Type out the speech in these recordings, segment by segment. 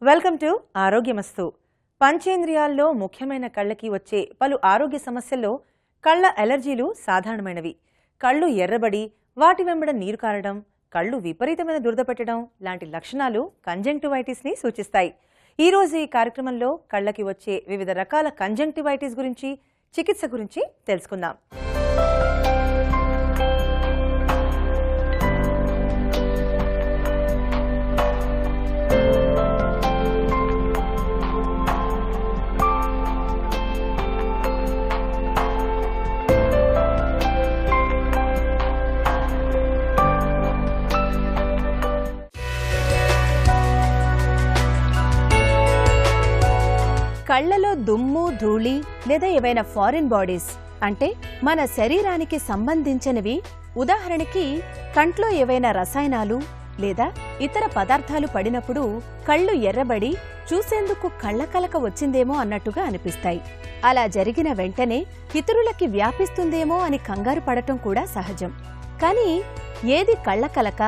Welcome to ఆరోగ్యమస్తు. పంచేంద్రియాల్లో ముఖ్యమైన కళ్ళకి వచ్చే పలు ఆరోగ్య సమస్యల్లో కళ్ళ ఎలర్జీలు సాధారణమైనవి. కళ్ళు ఎర్రబడి వాటి వెంబడ నీరు కారడం, కళ్ళు విపరీతమైన దురద పెట్టడం లాంటి లక్షణాలు కంజంక్టివైటిస్ని సూచిస్తాయి. ఈ రోజు ఈ కార్యక్రమంలో కళ్ళకి వచ్చే వివిధ రకాల కంజంక్టివైటిస్ గురించి, చికిత్స గురించి తెలుసుకుందాం. కళ్లలో దుమ్ము, ధూళి లేదా ఏవైనా ఫారిన్ బాడీస్ అంటే మన శరీరానికి సంబంధించినవి, ఉదాహరణకి కంట్లో ఏవైనా రసాయనాలు లేదా ఇతర పదార్థాలు పడినప్పుడు కళ్ళు ఎర్రబడి చూసేందుకు కళ్లకలక వచ్చిందేమో అన్నట్టుగా అనిపిస్తాయి. అలా జరిగిన వెంటనే ఇతరులకి వ్యాపిస్తుందేమో అని కంగారు పడటం కూడా సహజం. కానీ ఏది కళ్లకలక,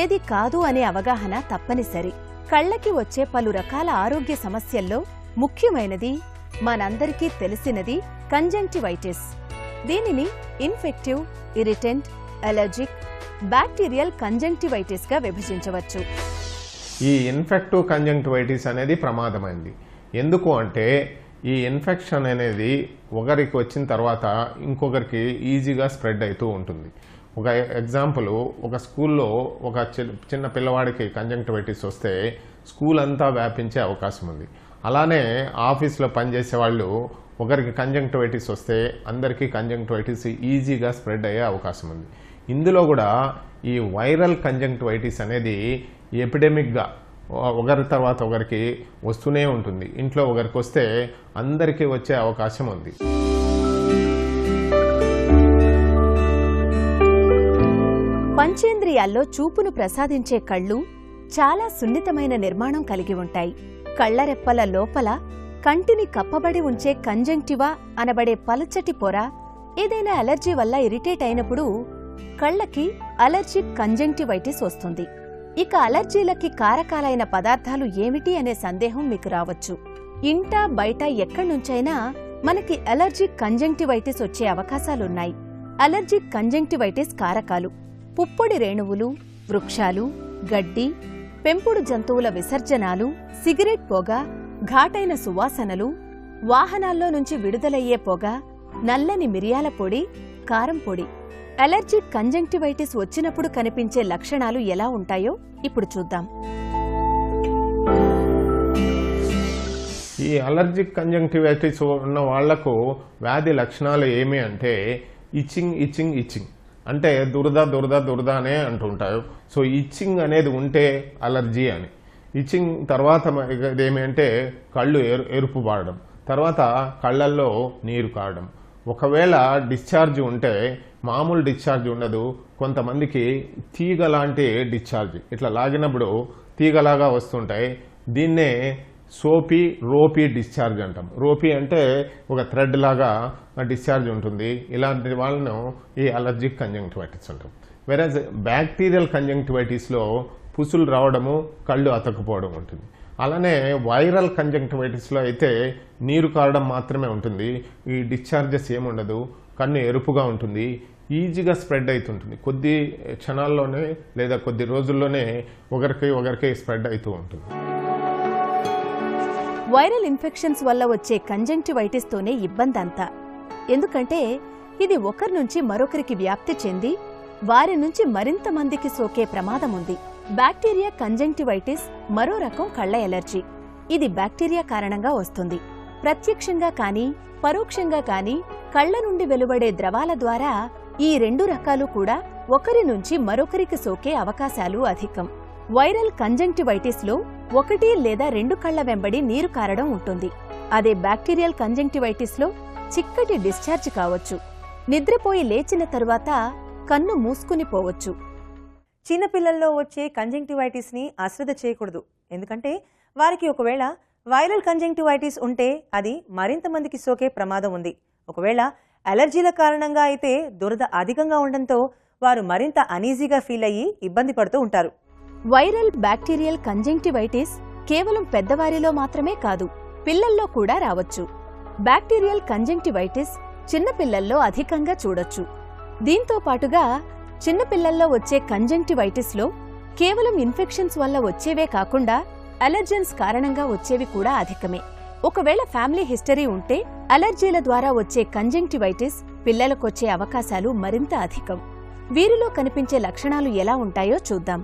ఏది కాదు అనే అవగాహన తప్పనిసరి. కళ్లకి వచ్చే పలు రకాల ఆరోగ్య సమస్యల్లో ముఖ్యమైనది, మనందరికీ తెలిసినది కంజంక్టివైటిస్. దీనిని infective, irritant, allergic, bacterial conjunctivitis గా విభజించవచ్చు. ఈ ఇన్ఫెక్టివ్ కంజంక్టివైటిస్ అనేది ప్రమాదమైంది. ఎందుకు అంటే ఈ ఇన్ఫెక్షన్ అనేది ఒకరికి వచ్చిన తర్వాత ఇంకొకరికి ఈజీగా స్ప్రెడ్ అవుతూ ఉంటుంది. ఒక ఎగ్జాంపుల్, ఒక స్కూల్లో ఒక చిన్న పిల్లవాడికి కంజంక్టివైటిస్ వస్తే స్కూల్ అంతా వ్యాపించే అవకాశం ఉంది. అలానే ఆఫీస్లో పనిచేసే వాళ్ళు ఒకరికి కంజంక్టివైటిస్ వస్తే అందరికీ కంజంక్టివైటిస్ ఈజీగా స్ప్రెడ్ అయ్యే అవకాశం ఉంది. ఇందులో కూడా ఈ వైరల్ కంజంక్టివైటిస్ అనేది ఎపిడెమిక్గా ఒకరి తర్వాత ఒకరికి వస్తూనే ఉంటుంది. ఇంట్లో ఒకరికి వస్తే అందరికీ వచ్చే అవకాశం ఉంది. పంచేంద్రియాల్లో చూపును ప్రసాదించే కళ్ళు చాలా సున్నితమైన నిర్మాణం కలిగి ఉంటాయి. కళ్లరెప్పల లోపల కంటిని కప్పబడి ఉంచే కంజంక్టివా అనబడే పలుచటి పొర ఏదైనా అలర్జీ వల్ల ఇరిటేట్ అయినప్పుడు కళ్లకి అలర్జిక్ కంజంక్టివైటిస్ వస్తుంది. ఇక అలర్జీలకి కారకాలైన పదార్థాలు ఏమిటి అనే సందేహం మీకు రావచ్చు. ఇంట బయట ఎక్కడ్నుంచైనా మనకి అలర్జిక్ కంజంక్టివైటిస్ వచ్చే అవకాశాలున్నాయి. అలర్జిక్ కంజంక్టివైటిస్ కారకాలు పుప్పొడి రేణువులు, వృక్షాలు, గడ్డి, పెంపుడు జంతువుల విసర్జనాలు, సిగరెట్ పొగ, ఘాటైన సువాసనలు, వాహనాల్లో నుంచి విడుదలయ్యే పొగ, నల్లని మిరియాల పొడి, కారం పొడి. అలర్జిక్ కంజంక్టివైటిస్ వచ్చినప్పుడు కనిపించే లక్షణాలు ఎలా ఉంటాయో ఇప్పుడు చూద్దాం. ఈ అలర్జిక్ కంజంక్టివైటిస్ ఉన్న వాళ్లకు వ్యాధి లక్షణాలు ఏమి అంటే ఇచ్చింగ్ ఇచ్చింగ్ ఇచ్చింగ్ అంటే దురద అనే అంటుంటారు. సో ఇచ్చింగ్ అనేది ఉంటే అలర్జీ అని. ఇచ్చింగ్ తర్వాత ఇదేమి అంటే కళ్ళు ఎరుపు పాడడం, తర్వాత కళ్ళల్లో నీరు కారడం. ఒకవేళ డిశ్చార్జ్ ఉంటే మామూలు డిశ్చార్జ్ ఉండదు, కొంతమందికి తీగ లాంటి డిశ్చార్జ్, ఇట్లా లాగినప్పుడు తీగలాగా వస్తుంటాయి. దీన్నే రోపీ డిశ్చార్జ్ అంటాం. రోపీ అంటే ఒక థ్రెడ్ లాగా డిశ్చార్జ్ ఉంటుంది. ఇలాంటి వాళ్ళను ఈ అలర్జిక్ కంజంక్టివైటిస్ అంటాం. వెరాజ్ బ్యాక్టీరియల్ కంజంక్టివైటిస్లో పుసులు రావడము, కళ్ళు అతకపోవడం ఉంటుంది. అలానే వైరల్ కంజంక్టివైటిస్లో అయితే నీరు కారడం మాత్రమే ఉంటుంది. ఈ డిశ్చార్జెస్ ఏముండదు, కన్ను ఎరుపుగా ఉంటుంది, ఈజీగా స్ప్రెడ్ అవుతుంటుంది. కొద్ది క్షణాల్లోనే లేదా కొద్ది రోజుల్లోనే ఒకరికి స్ప్రెడ్ అవుతూ ఉంటుంది. వైరల్ ఇన్ఫెక్షన్స్ వల్ల వచ్చే కంజంక్టివైటిస్తోనే ఇబ్బందంతా. ఎందుకంటే ఇది ఒకరి నుంచి మరొకరికి వ్యాప్తి చెంది వారి నుంచి మరింత మందికి సోకే ప్రమాదం ఉంది. బ్యాక్టీరియా కంజంక్టివైటిస్ మరో రకం కళ్ల ఎలర్జీ. ఇది బ్యాక్టీరియా కారణంగా వస్తుంది. ప్రత్యక్షంగా కానీ పరోక్షంగా కానీ కళ్ల నుండి వెలువడే ద్రవాల ద్వారా ఈ రెండు రకాలు కూడా ఒకరి నుంచి మరొకరికి సోకే అవకాశాలు అధికం. వైరల్ కంజంక్టివైటిస్లో ఒకటి లేదా రెండు కళ్ల వెంబడి నీరు కారడం ఉంటుంది. అదే బ్యాక్టీరియల్ కంజంక్టివైటిస్లో చిక్కటి డిశ్చార్జ్ కావచ్చు. నిద్రపోయి లేచిన తరువాత కన్ను మూసుకుని పోవచ్చు. చిన్నపిల్లల్లో వచ్చే కంజంక్టివైటిస్ని అశ్రద్ధ చేయకూడదు. ఎందుకంటే వారికి ఒకవేళ వైరల్ కంజంక్టివైటిస్ ఉంటే అది మరింత మందికి సోకే ప్రమాదం ఉంది. ఒకవేళ అలర్జీల కారణంగా అయితే దురద అధికంగా ఉండడంతో వారు మరింత అనీజీగా ఫీల్ అయ్యి ఇబ్బంది పడుతూ ఉంటారు. వైరల్ బ్యాక్టీరియల్ కంజంక్టివైటిస్ కేవలం పెద్దవారిలో మాత్రమే కాదు, పిల్లల్లో కూడా రావచ్చు. బ్యాక్టీరియల్ కంజంక్టివైటిస్ చిన్నపిల్లల్లో అధికంగా చూడొచ్చు. దీంతో పాటుగా చిన్నపిల్లల్లో వచ్చే కంజంక్టివైటిస్లో కేవలం ఇన్ఫెక్షన్స్ వల్ల వచ్చేవే కాకుండా అలర్జెన్స్ కారణంగా వచ్చేవి కూడా అధికమే. ఒకవేళ ఫ్యామిలీ హిస్టరీ ఉంటే అలర్జీల ద్వారా వచ్చే కంజంక్టివైటిస్ పిల్లలకొచ్చే అవకాశాలు మరింత అధికం. వీరిలో కనిపించే లక్షణాలు ఎలా ఉంటాయో చూద్దాం.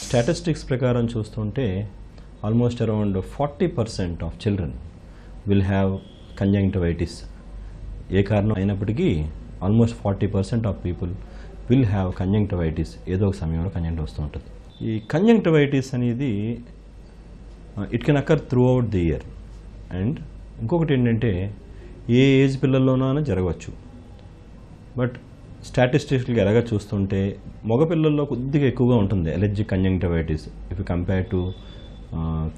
స్టాటిస్టిక్స్ ప్రకారం చూస్తుంటే almost around 40% of children will have conjunctivitis. ఏ కారణం అయినప్పటికీ almost 40% of people will have conjunctivitis. ఏదో ఒక సమయంలో కంజంక్టివ్ వస్తూ ఉంటుంది. ఈ కంజంక్టివైటిస్ అనేది it can occur throughout the year. And ఇంకొకటి ఏంటంటే ఏ ఏజ్ పిల్లల్లోనైనా జరగవచ్చు. బట్ స్టాటిస్టిక్స్కి ఎలాగా చూస్తుంటే మగపిల్లల్లో కొద్దిగా ఎక్కువగా ఉంటుంది allergic conjunctivitis if you compare to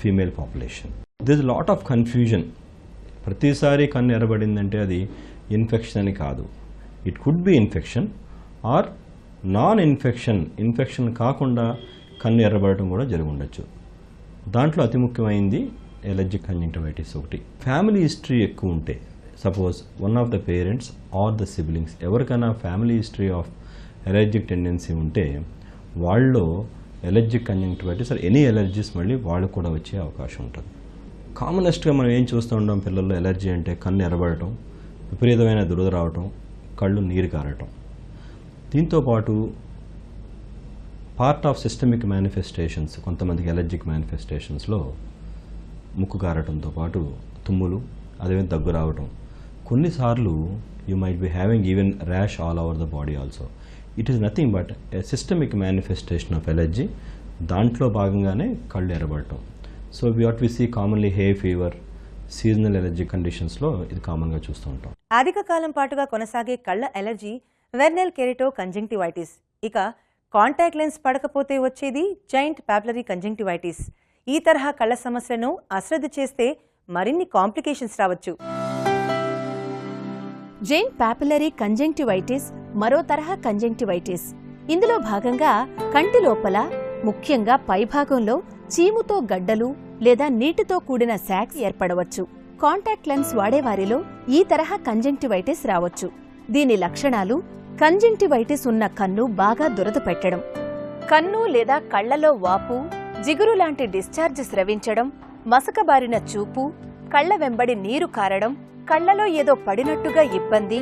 female population. This lot of confusion. ప్రతిసారి కన్ను ఎర్రబడిందంటే అది ఇన్ఫెక్షన్ అని కాదు. It could be infection or non infection కాకుండా కన్ను ఎర్రబడటం కూడా జరిగి ఉండొచ్చు. దాంట్లో అతి ముఖ్యమైనది ఎలర్జిక్ కంజంక్టివైటిస్ ఒకటి. ఫ్యామిలీ హిస్టరీ ఎక్కువ ఉంటే, suppose one of the parents or the siblings ఎవరికైనా family history of allergic tendency ఉంటే వాళ్ళలో allergic conjunctivitis or any allergies మళ్ళీ వాళ్ళు కూడా వచ్చే అవకాశం ఉంటుంది. కామనెస్ట్గా మనం ఏం చూస్తూ ఉంటాం పిల్లల్లో ఎలర్జీ అంటే కన్ను ఎర్రబడటం, విపరీతమైన దురద రావటం, కళ్ళు నీరు కారటం. దీంతోపాటు పార్ట్ ఆఫ్ సిస్టమిక్ మేనిఫెస్టేషన్స్, కొంతమందికి ఎలర్జిక్ మేనిఫెస్టేషన్స్లో ముక్కు కారటంతో పాటు తుమ్ములు, అదేవిధంగా దగ్గు రావటం. కొన్నిసార్లు you might be having even rash all over the body also. It is nothing but a systemic manifestation of allergy. దాంట్లో భాగంగానే కళ్ళు ఎర్రబడటం. So what we see commonly hay fever, seasonal allergy కండిషన్స్లో ఇది కామన్గా చూస్తూ ఉంటాం. అధిక కాలం పాటుగా కొనసాగే కళ్ళ ఎలర్జీ వెర్నల్ కెరటో కంజంక్టివైటిస్. ఇక కాంటాక్ట్ లెన్స్ పడకపోతే వచ్చేది జైంట్ పాపులరీ కంజంక్టివైటిస్. ఈ తరహా కళ్ళ సమస్యలను అశ్రద్ధ చేస్తే మరిన్ని కాంప్లికేషన్స్ రావచ్చు. జైంట్ పాపులరీ కంజంక్టివైటిస్ మరో తరహా కంజంక్టివైటిస్. ఇందులో భాగంగా కంటి లోపల, ముఖ్యంగా పైభాగంలో చీముతో గడ్డలు లేదా నీటితో కూడిన శాక్స్ ఏర్పడవచ్చు. కాంటాక్ట్ లెన్స్ వాడేవారిలో ఈ తరహా కంజంక్టివైటిస్ రావచ్చు. దీని లక్షణాలు కంజంక్టివైటిస్ ఉన్న కన్ను బాగా దురద పెట్టడం, కన్ను లేదా కళ్లలో వాపు, జిగురు లాంటి డిశ్చార్జ్ స్రవించడం, మసకబారిన చూపు, కళ్ల వెంబడి నీరు కారడం, కళ్లలో ఏదో పడినట్టుగా ఇబ్బంది.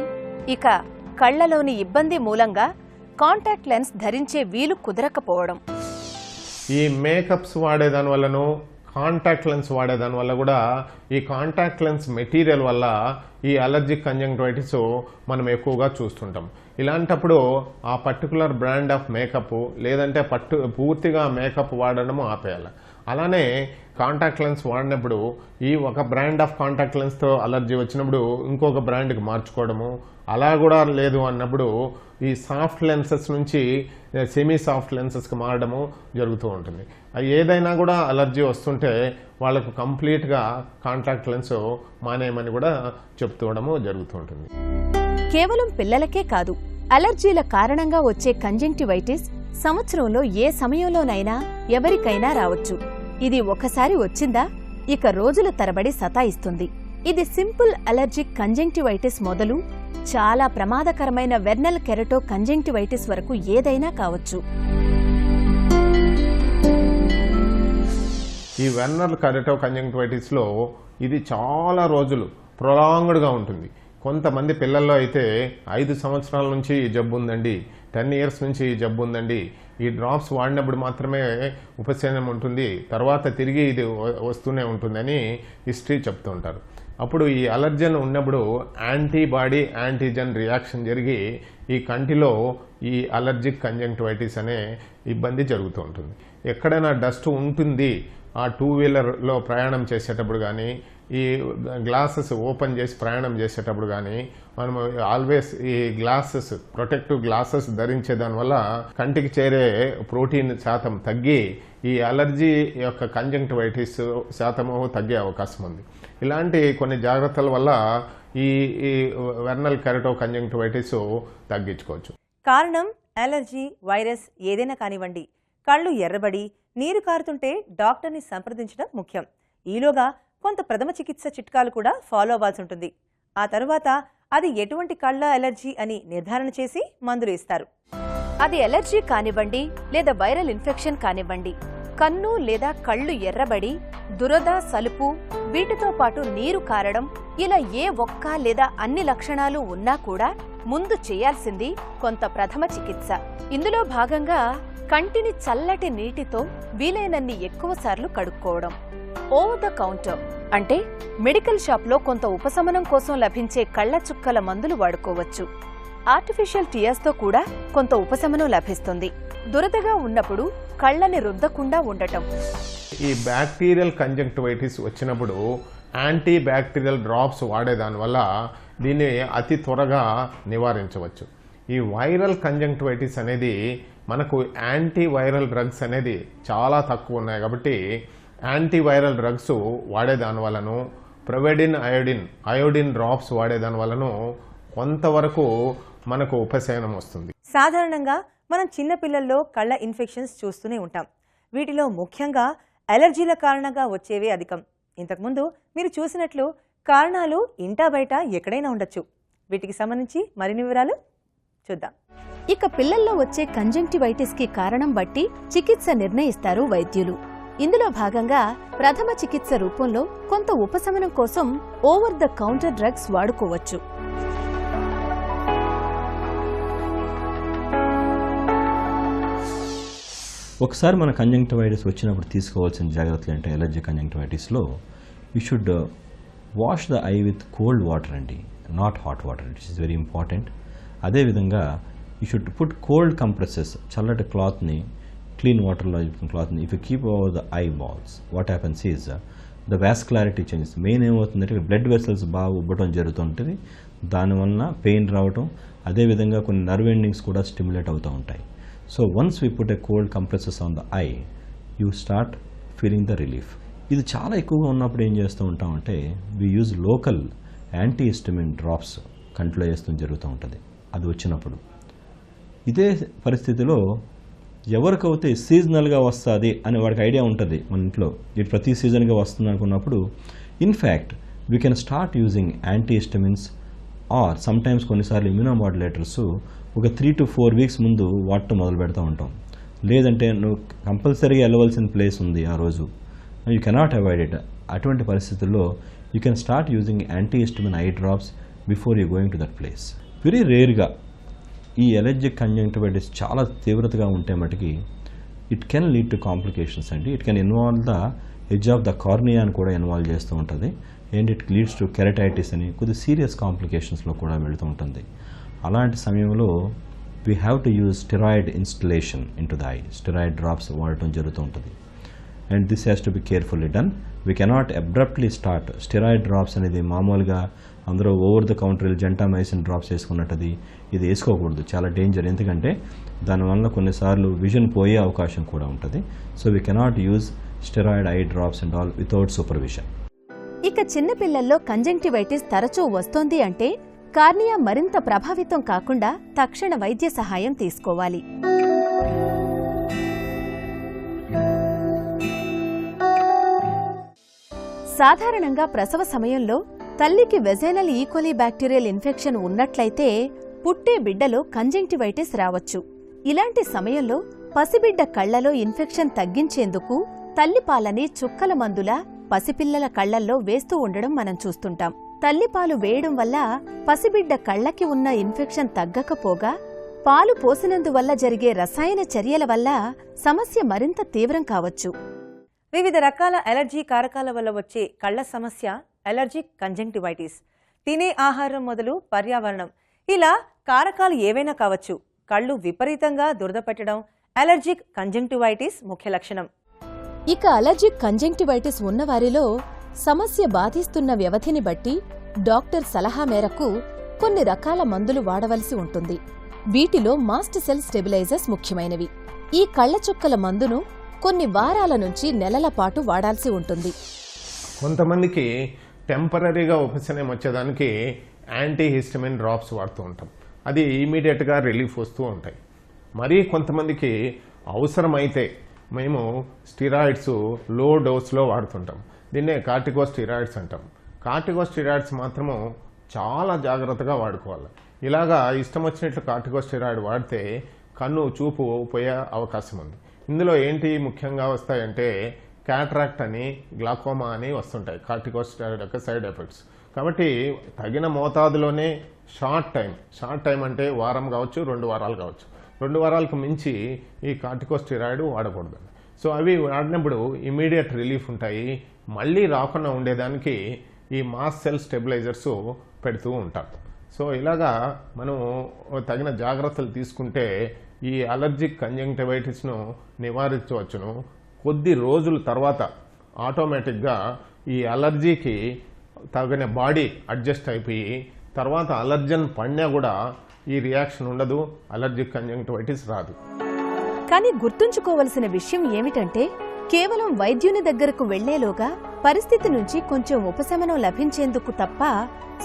ఇక కళ్లలోని ఇబ్బంది మూలంగా కాంటాక్ట్ లెన్స్ ధరించే వీలు కుదరకపోవడం. ఈ మేకప్స్ వాడేదాని వల్లను, కాంటాక్ట్ లెన్స్ వాడేదాని వల్ల కూడా ఈ కాంటాక్ట్ లెన్స్ మెటీరియల్ వల్ల ఈ అలర్జిక్ కంజంక్టివైటిస్ మనం ఎక్కువగా చూస్తుంటాం. ఇలాంటప్పుడు ఆ పర్టికులర్ బ్రాండ్ ఆఫ్ మేకప్ లేదంటే పూర్తిగా మేకప్ వాడడము ఆపేయాలి. అలానే కాంటాక్ట్ లెన్స్ వాడినప్పుడు ఈ ఒక బ్రాండ్ ఆఫ్ కాంటాక్ట్ లెన్స్తో అలర్జీ వచ్చినప్పుడు ఇంకొక బ్రాండ్కి మార్చుకోవడము, అలా కూడా లేదు అన్నప్పుడు ఈ సాఫ్ట్ లెన్సెస్ నుంచి సెమీ సాఫ్ట్ లెన్సెస్కి మారడము జరుగుతూ ఉంటుంది. ఏదైనా కూడా అలర్జీ వస్తుంటే వాళ్ళకు కంప్లీట్గా కాంటాక్ట్ లెన్స్ మానేయమని కూడా చెప్తూడము జరుగుతూ ఉంటుంది. కేవలం పిల్లలకే కాదు, అలర్జీల కారణంగా వచ్చే కంజంక్టివైటిస్ సంవత్సరంలో ఏ సమయంలోనైనా ఎవరికైనా రావచ్చు. ఇది ఒకసారి వచ్చిందా ఇక రోజుల తరబడి సతాయిస్తుంది. ఇది సింపుల్ అలర్జిక్ కంజంక్టివైటిస్ మొదలు చాలా ప్రమాదకరమైన వెర్నల్ కెరటో కంజంక్టివైటిస్ వరకు ఏదైనా కావచ్చు. ఈ వెర్నల్ కెరటో కంజంక్టివైటిస్లో ఇది చాలా రోజులు ప్రొలాంగ్డ్గా ఉంటుంది. కొంతమంది పిల్లల్లో అయితే 5 సంవత్సరాల నుంచి ఈ జబ్బు ఉందండి, 10 ఇయర్స్ నుంచి ఈ జబ్బు ఉందండి, ఈ డ్రాప్స్ వాడినప్పుడు మాత్రమే ఉపశమనం ఉంటుంది, తర్వాత తిరిగి ఇది వస్తూనే ఉంటుందని హిస్టరీ చెప్తూ ఉంటారు. అప్పుడు ఈ అలర్జన్ ఉన్నప్పుడు యాంటీబాడీ యాంటీజన్ రియాక్షన్ జరిగి ఈ కంటిలో ఈ అలర్జిక్ కంజంక్టివైటిస్ అనే ఇబ్బంది జరుగుతూ ఉంటుంది. ఎక్కడైనా డస్ట్ ఉంటుంది, ఆ 2 వీలర్లో ప్రయాణం చేసేటప్పుడు కానీ, ఈ గ్లాసెస్ ఓపెన్ చేసి ప్రయాణం చేసేటప్పుడు కానీ మనం ఆల్వేస్ ఈ గ్లాసెస్, ప్రొటెక్టివ్ గ్లాసెస్ ధరించే దానివల్ల కంటికి చేరే ప్రోటీన్ శాతం తగ్గి ఈ అలర్జీ యొక్క కంజంక్టివైటిస్ శాతము తగ్గే అవకాశం ఉంది. ఇలాంటి కొన్ని జాగ్రత్తల వల్ల ఈ వెర్నల్ కెరటో కంజంక్టివైటిస్ తగ్గించుకోవచ్చు. కారణం అలర్జీ, వైరస్ ఏదైనా కానివ్వండి, కళ్ళు ఎర్రబడి నీరు కారుతుంటే డాక్టర్ని సంప్రదించడం ముఖ్యం. ఈలోగా కొంత ప్రథమ చికిత్స చిట్కాలు కూడా ఫాలో అవ్వాల్సి ఉంటుంది. ఆ తరువాత అది ఎటువంటి కళ్ళ అలర్జీ అని నిర్ధారణ చేసి మందులు ఇస్తారు. అది ఎలర్జీ కానివ్వండి లేదా వైరల్ ఇన్ఫెక్షన్ కానివ్వండి, కన్ను లేదా కళ్ళు ఎర్రబడి దురద, సలుపు, వీటితో పాటు నీరు కారడం, ఇలా ఏ ఒక్క లేదా అన్ని లక్షణాలు ఉన్నా కూడా ముందు చేయాల్సింది కొంత ప్రథమ చికిత్స. ఇందులో భాగంగా కంటిని చల్లటి నీటితో వీలైనన్ని ఎక్కువసార్లు కడుక్కోవడం. ఓవర్ ద కౌంటర్ అంటే మెడికల్ షాప్లో కొంత ఉపశమనం కోసం లభించే కళ్ల చుక్కల మందులు వాడుకోవచ్చు. ఆర్టిఫిషియల్ టీయర్స్తో కూడా కొంత ఉపశమనం లభిస్తుంది. దురదగా ఉన్నప్పుడు కళ్ళని రుద్దకుండా ఉండటం. ఈ బ్యాక్టీరియల్ కంజంక్టివైటిస్ వచ్చినప్పుడు యాంటీ బ్యాక్టీరియల్ డ్రాప్స్ వాడేదానివల్ల దీన్ని అతి త్వరగా నివారించవచ్చు. ఈ వైరల్ కంజంక్టివైటిస్ అనేది మనకు యాంటీవైరల్ డ్రగ్స్ అనేది చాలా తక్కువ ఉన్నాయి కాబట్టి యాంటీవైరల్ డ్రగ్స్ వాడేదాని వలను, ప్రొవెడిన్, అయోడిన్ డ్రాప్స్ వాడేదాని వలను కొంతవరకు మనకు ఉపశమనం వస్తుంది. సాధారణంగా మనం చిన్నపిల్లల్లో కళ్ళ ఇన్ఫెక్షన్స్ చూస్తూనే ఉంటాం. వీటిలో ముఖ్యంగా అలర్జీల కారణంగా వచ్చేవే అధికం. ఇంతకుముందు మీరు చూసినట్లు కారణాలు ఇంటా బయట ఎక్కడైనా ఉండొచ్చు. వీటికి సంబంధించి మరిన్ని వివరాలు చూద్దాం. ఇక పిల్లల్లో వచ్చే కంజంక్టివైటిస్ కి కారణం బట్టి చికిత్స నిర్ణయిస్తారు వైద్యులు. ఇందులో భాగంగా ప్రథమ చికిత్స రూపంలో కొంత ఉపశమనం కోసం ఓవర్ ద కౌంటర్ డ్రగ్స్ వాడుకోవచ్చు. ఒకసారి మన కంజంక్టివైటిస్ వచ్చినప్పుడు తీసుకోవాల్సిన జాగ్రత్తలు అంటే ఎలర్జీ కంజంక్టివైటిస్లో you should wash the eye with cold water అండి, not hot water. It is very important. అదేవిధంగా you should put cold compresses, చల్లటి క్లాత్ని, క్లీన్ వాటర్లో క్లాత్ని if you keep over the eye balls, what happens is the vascularity changes. Main ఏమవుతుందంటే blood vessels బాగా ఉబ్బటం జరుగుతుంటుంది, దానివల్ల పెయిన్ రావటం, అదేవిధంగా కొన్ని నర్వ్ ఎండింగ్స్ కూడా స్టిమ్యులేట్ అవుతూ ఉంటాయి. So once we put a cold compresses on the eye, you start feeling the relief. ఇది చాలా ఎక్కువగా ఉన్నప్పుడు ఏం చేస్తూ ఉంటామంటే we use local antihistamine drops కంట్లో వేస్తూ జరుగుతూ ఉంటుంది. అది వచ్చినప్పుడు ఇదే పరిస్థితిలో ఎవరికైతే సీజనల్గా వస్తుంది అని వాడికి ఐడియా ఉంటుంది మన ఇంట్లో, ఇది ప్రతి సీజన్గా వస్తుంది అనుకున్నప్పుడు in fact we can start using antihistamines or sometimes కొన్నిసార్లు ఇమ్యూనోమాడ్యులేటర్స్ ఒక 3 to 4 weeks ముందు వాడటం మొదలు పెడతా ఉంటాం. లేదంటే నువ్వు కంపల్సరీగా వెళ్ళవలసిన ప్లేస్ ఉంది ఆ రోజు, యూ కెనాట్ అవాయిడ్ ఇట్. అటువంటి పరిస్థితుల్లో you can start using antihistamine eye drops before you going to that place. Very రేర్గా ఈ ఎలర్జిక్ కంజంక్టివైటిస్ చాలా తీవ్రతగా ఉంటే మటుకి it can lead to complications అండి. It can involve the edge of the cornea అని కూడా ఇన్వాల్వ్ చేస్తూ ఉంటుంది. And it leads to keratitis అని కొద్ది సీరియస్ కాంప్లికేషన్స్లో కూడా వెళుతూ ఉంటుంది. అలాంటి సమయంలో we have to use steroid instillation in to the eye, steroid drops వాడటం జరుగుతూ ఉంటుంది. And this has to be carefully done. We cannot abruptly start. Steroid drops అనేది మామూలుగా అందరూ over the counter gentamicin drops వేసుకున్నట్టుది ఇది వేసుకోకూడదు, చాలా డేంజర్. ఎందుకంటే దానివల్ల కొన్నిసార్లు విజన్ పోయే అవకాశం కూడా ఉంటుంది. So we cannot use steroid eye drops and all without supervision. ఇక చిన్నపిల్లల్లో కంజంక్టివైటిస్ తరచూ వస్తోంది అంటే కార్నియా మరింత ప్రభావితం కాకుండా తక్షణ వైద్య సహాయం తీసుకోవాలి. సాధారణంగా ప్రసవ సమయంలో తల్లికి వెజైనల్ ఈకోలీ బ్యాక్టీరియల్ ఇన్ఫెక్షన్ ఉన్నట్లయితే పుట్టే బిడ్డలో కంజంక్టివైటిస్ రావచ్చు. ఇలాంటి సమయంలో పసిబిడ్డ కళ్లలో ఇన్ఫెక్షన్ తగ్గించేందుకు తల్లిపాలని చుక్కల మందులా పసిపిల్లల కళ్లల్లో వేస్తూ ఉండడం మనం చూస్తుంటాం. తల్లిపాలు వేయడం వల్ల పసిబిడ్డ కళ్లకి ఉన్న ఇన్ఫెక్షన్ తగ్గకపోగా పాలు పోసినందువల్ల జరిగే రసాయన చర్యల వల్ల సమస్య మరింత తీవ్రం కావచ్చు. వివిధ రకాల అలర్జీ కారకాల వల్ల వచ్చే కళ్ల సమస్య అలర్జిక్ కంజంక్టివైటిస్. తినే ఆహారం మొదలు పర్యావరణం, ఇలా కారకాలు ఏవైనా కావచ్చు. కళ్ళు విపరీతంగా దురద పెట్టడం అలర్జిక్ కంజంక్టివైటిస్ ముఖ్య లక్షణం. ఇక అలర్జిక్ కంజంక్టివైటిస్ ఉన్నవారిలో సమస్య బాధిస్తున్న వ్యవధిని బట్టి డాక్టర్ సలహా మేరకు కొన్ని రకాల మందులు వాడవలసి ఉంటుంది. వీటిలో మాస్ట్ సెల్ స్టెబిలైజర్స్ ముఖ్యమైనవి. ఈ కళ్ల చుక్కల మందును కొన్ని వారాల నుంచి నెలల పాటు వాడాల్సి ఉంటుంది. కొంతమందికి టెంపరీగా ఉపశమనం వచ్చేదానికి యాంటీహిస్టమిన్ డ్రాప్స్ వాడుతూ ఉంటాం. అది ఇమీడియట్గా రిలీఫ్ వస్తూ ఉంటాయి. మరీ కొంతమందికి అవసరమైతే మేము స్టిరాయిడ్స్ లో డోస్లో వాడుతుంటాం. దీన్నే కార్టికోస్టిరాయిడ్స్ అంటాం. కార్టికోస్టిరాయిడ్స్ మాత్రము చాలా జాగ్రత్తగా వాడుకోవాలి. ఇలాగా ఇష్టం వచ్చినట్లు కార్టికోస్టిరాయిడ్ వాడితే కన్ను చూపు పోయే అవకాశం ఉంది. ఇందులో ఏంటి ముఖ్యంగా వస్తాయంటే క్యాట్రాక్ట్ అని, గ్లాకోమా అని వస్తుంటాయి కార్టికోస్టిరాయిడ్ యొక్క సైడ్ ఎఫెక్ట్స్. కాబట్టి తగిన మోతాదులోనే షార్ట్ టైం అంటే వారం కావచ్చు, 2 వారాలు కావచ్చు, 2 వారాలకు మించి ఈ కార్టికోస్టిరాయిడ్ వాడకూడదు. సో అవి వాడినప్పుడు ఇమీడియట్ రిలీఫ్ ఉంటాయి. మళ్ళీ రాకుండా ఉండేదానికి ఈ మాస్ సెల్ స్టెబిలైజర్స్ పెడుతూ ఉంటాం. సో ఇలాగా మనం తగిన జాగ్రత్తలు తీసుకుంటే ఈ అలర్జిక్ కంజంక్టివైటిస్ను నివారించవచ్చును. కొద్ది రోజుల తర్వాత ఆటోమేటిక్గా ఈ అలర్జీకి తగిన బాడీ అడ్జస్ట్ అయిపోయి తర్వాత అలర్జన్ పడినా కూడా ఈ రియాక్షన్ ఉండదు, అలర్జిక్ కంజంక్టివైటిస్ రాదు. కానీ గుర్తుంచుకోవలసిన విషయం ఏమిటంటే కేవలం వైద్యుని దగ్గరకు వెళ్లేలోగా పరిస్థితి నుంచి కొంచెం ఉపశమనం లభించేందుకు తప్ప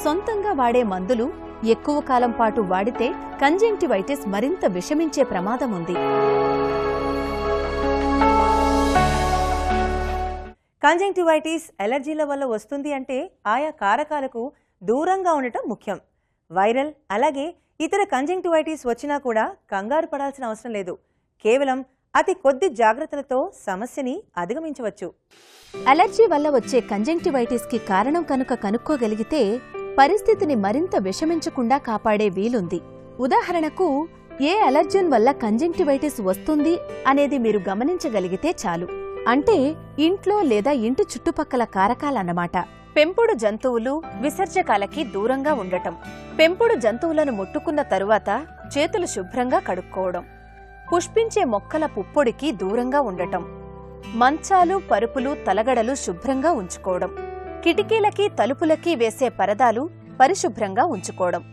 సొంతంగా వాడే మందులు ఎక్కువ కాలం పాటు వాడితే కంజంక్టివైటిస్ మరింత విషమించే ప్రమాదం ఉంది. కంజంక్టివైటిస్ ఎలర్జీల వల్ల వస్తుంది అంటే ఆయా కారకాలకు దూరంగా ఉండటం ముఖ్యం. వైరల్ అలాగే ఇతర కంజంక్టివైటిస్ వచ్చినా కూడా కంగారు పడాల్సిన అవసరం లేదు. కేవలం అతి కొద్ది జాగ్రత్తలతో సమస్యని అధిగమించవచ్చు. అలర్జీ వల్ల వచ్చే కంజంక్టివైటిస్ కి కారణం కనుక కనుక్కోగలిగితే పరిస్థితిని మరింత విషమించకుండా కాపాడే వీలుంది. ఉదాహరణకు ఏ అలర్జన్ వల్ల కంజంక్టివైటిస్ వస్తుంది అనేది మీరు గమనించగలిగితే చాలు. అంటే ఇంట్లో లేదా ఇంటి చుట్టుపక్కల కారకాలన్నమాట. పెంపుడు జంతువులు, విసర్జకాలకి దూరంగా ఉండటం, పెంపుడు జంతువులను ముట్టుకున్న తరువాత చేతులు శుభ్రంగా కడుక్కోవడం, పుష్పించే మొక్కల పుప్పొడికి దూరంగా ఉండటం, మంచాలు, పరుపులు, తలగడలు శుభ్రంగా ఉంచుకోవడం, కిటికీలకి తలుపులకి వేసే పరదాలు పరిశుభ్రంగా ఉంచుకోవడం,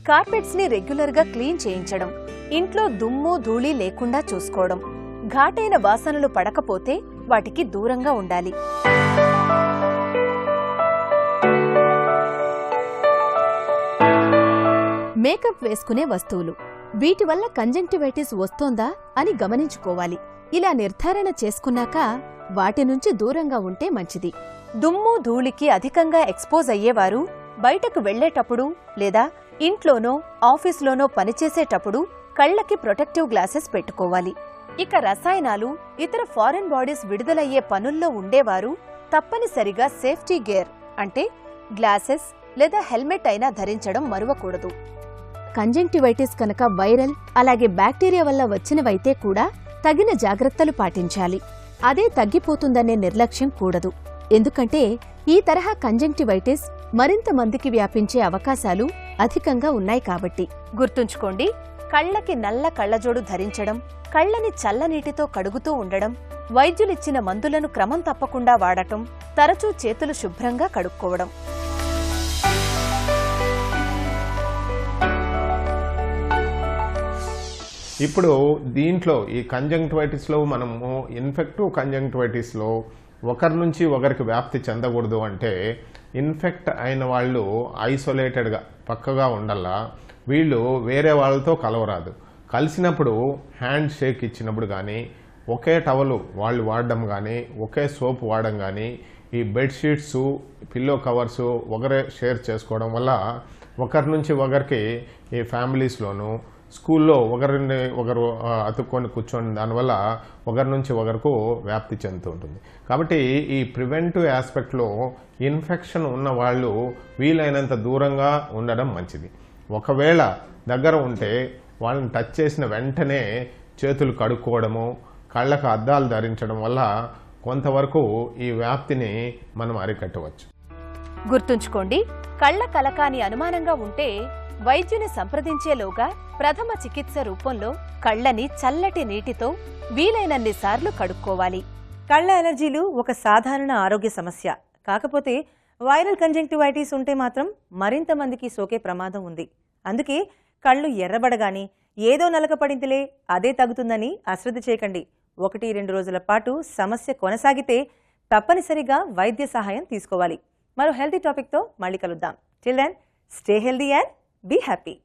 కార్పెట్స్ ని రెగ్యులర్గా క్లీన్ చేయించడం, ఇంట్లో దుమ్ము ధూళి లేకుండా చూసుకోవడం, ఘాటైన వాసనలు పడకపోతే వాటికి దూరంగా ఉండాలి. మేకప్ వేసుకునే వస్తువులు, వీటి వల్ల కంజంక్టివైటిస్ వస్తోందా అని గమనించుకోవాలి. ఇలా నిర్ధారణ చేసుకున్నాక వాటి నుంచి దూరంగా ఉంటే మంచిది. దుమ్ము ధూళికి అధికంగా ఎక్స్పోజ్ అయ్యేవారు బయటకు వెళ్లేటప్పుడు లేదా ఇంట్లోనో ఆఫీస్లోనో పనిచేసేటప్పుడు కళ్లకి ప్రొటెక్టివ్ గ్లాసెస్ పెట్టుకోవాలి. ఇక రసాయనాలు, ఇతర ఫారిన్ బాడీస్ విడుదలయ్యే పనుల్లో ఉండేవారు తప్పనిసరిగా సేఫ్టీ గేర్ అంటే గ్లాసెస్ లేదా హెల్మెట్ అయినా ధరించడం మరువకూడదు. కంజంక్టివైటిస్ కనుక వైరల్ అలాగే బ్యాక్టీరియా వల్ల వచ్చినవైతే కూడా తగిన జాగ్రత్తలు పాటించాలి. అదే తగ్గిపోతుందనే నిర్లక్ష్యం కూడదు. ఎందుకంటే ఈ తరహా కంజంక్టివైటిస్ మరింత మందికి వ్యాపించే అవకాశాలు అధికంగా ఉన్నాయి కాబట్టి. గుర్తుంచుకోండి, కళ్లకి నల్ల కళ్లజోడు ధరించడం, కళ్లని చల్లనీటితో కడుగుతూ ఉండడం, వైద్యులిచ్చిన మందులను క్రమం తప్పకుండా వాడటం, తరచూ చేతులు శుభ్రంగా కడుక్కోవడం. ఇప్పుడు దీంట్లో ఈ కంజంక్టివైటిస్లో మనము ఇన్ఫెక్టివ్ కంజంక్టివైటిస్లో ఒకరి నుంచి ఒకరికి వ్యాప్తి చెందకూడదు అంటే ఇన్ఫెక్ట్ అయిన వాళ్ళు ఐసోలేటెడ్గా పక్కగా ఉండాలా. వీళ్ళు వేరే వాళ్ళతో కలవరాదు. కలిసినప్పుడు హ్యాండ్ షేక్ ఇచ్చినప్పుడు కానీ, ఒకే టవలు వాళ్ళు వాడడం కానీ, ఒకే సోప్ వాడడం కానీ, ఈ బెడ్షీట్స్, పిల్లో కవర్స్ ఒకరే షేర్ చేసుకోవడం వల్ల ఒకరి నుంచి ఒకరికి ఈ ఫ్యామిలీస్లోనూ స్కూల్లో ఒకరిని ఒకరు అతుక్కొని కూర్చొని దానివల్ల ఒకరి నుంచి ఒకరికి వ్యాప్తి చెందుతూ ఉంటుంది. కాబట్టి ఈ ప్రివెంటివ్ ఆస్పెక్ట్లో ఇన్ఫెక్షన్ ఉన్న వాళ్ళు వీలైనంత దూరంగా ఉండడం మంచిది. ఒకవేళ దగ్గర ఉంటే వాళ్ళని టచ్ చేసిన వెంటనే చేతులు కడుక్కోవడము, కళ్ళకు అద్దాలు ధరించడం వల్ల కొంతవరకు ఈ వ్యాప్తిని మనం అరికట్టవచ్చు. గుర్తుంచుకోండి, కళ్ల కలకాని అనుమానంగా ఉంటే వైద్యుని సంప్రదించేలోగా ప్రథమ చికిత్స రూపంలో కళ్లని చల్లటి నీటితో వీలైనన్ని సార్లు కడుక్కోవాలి. కళ్ల ఎలర్జీలు ఒక సాధారణ ఆరోగ్య సమస్య. కాకపోతే వైరల్ కంజంక్టివైటిస్ ఉంటే మాత్రం మరింత మందికి సోకే ప్రమాదం ఉంది. అందుకే కళ్ళు ఎర్రబడగాని ఏదో నలకపడిందిలే అదే తగ్గుతుందని అశ్రద్ధ చేయకండి. 1-2 రోజుల పాటు సమస్య కొనసాగితే తప్పనిసరిగా వైద్య సహాయం తీసుకోవాలి. మరో హెల్తీ టాపిక్తో మళ్ళీ కలుద్దాం. Till then, stay healthy and be happy.